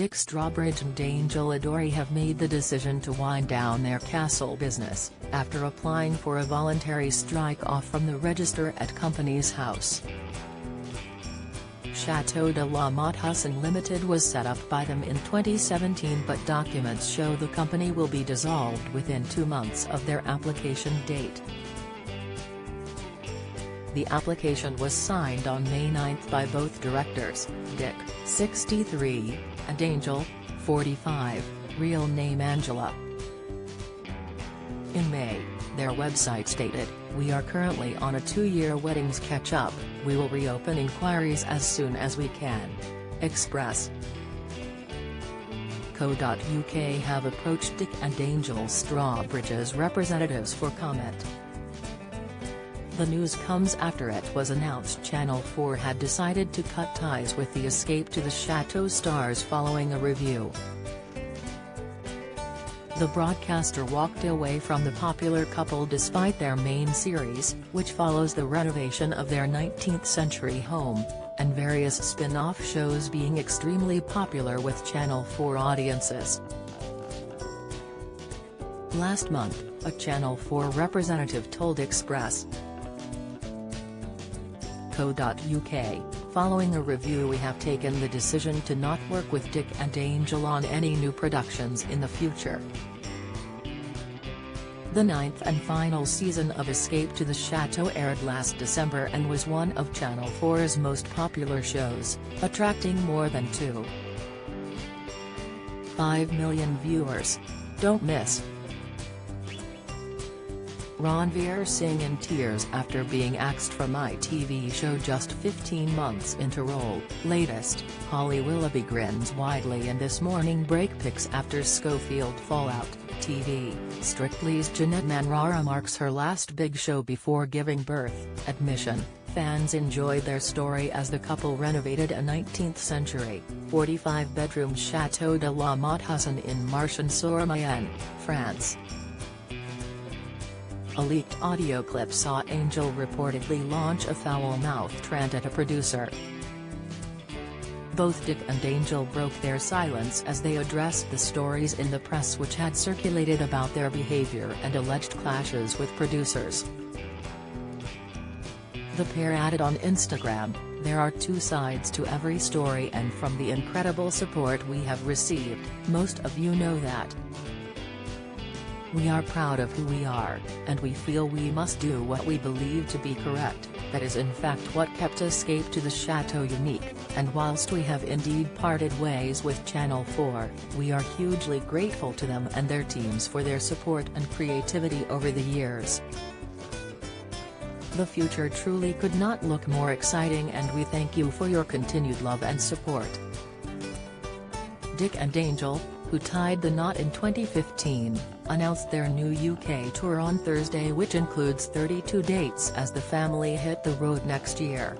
Dick Strawbridge and Angel Adori have made the decision to wind down their castle business, after applying for a voluntary strike-off from the Register at Companies House. Chateau de la Motte Husson Limited was set up by them in 2017, but documents show the company will be dissolved within 2 months of their application date. The application was signed on May 9 by both directors, Dick, 63, and Angel, 45, real name Angela. In May, their website stated, "We are currently on a 2-year weddings catch-up, we will reopen inquiries as soon as we can. Express." Co.uk have approached Dick and Angel Strawbridge's representatives for comment. The news comes after it was announced Channel 4 had decided to cut ties with the Escape to the Chateau stars following a review. The broadcaster walked away from the popular couple despite their main series, which follows the renovation of their 19th-century home, and various spin-off shows being extremely popular with Channel 4 audiences. Last month, a Channel 4 representative told Express. Co.uk, "Following a review we have taken the decision to not work with Dick and Angel on any new productions in the future." The 9th and final season of Escape to the Chateau aired last December and was one of Channel 4's most popular shows, attracting more than 2.5 million viewers. Don't miss. Ranveer Singh in tears after being axed from ITV show just 15 months into role. Latest, Holly Willoughby grins widely in This Morning Break pics after Schofield fallout. TV, Strictly's Jeanette Manrara marks her last big show before giving birth. Admission, fans enjoyed their story as the couple renovated a 19th-century, 45-bedroom Chateau de la Motte Husson in Marchand-sur-Mayenne, France. A leaked audio clip saw Angel reportedly launch a foul-mouthed rant at a producer. Both Dick and Angel broke their silence as they addressed the stories in the press which had circulated about their behavior and alleged clashes with producers. The pair added on Instagram, "There are two sides to every story, and from the incredible support we have received, most of you know that. We are proud of who we are, and we feel we must do what we believe to be correct. That is in fact what kept Escape to the Chateau unique, and whilst we have indeed parted ways with Channel 4, we are hugely grateful to them and their teams for their support and creativity over the years. The future truly could not look more exciting, and we thank you for your continued love and support." Dick and Angel, who tied the knot in 2015, announced their new UK tour on Thursday, which includes 32 dates as the family hit the road next year.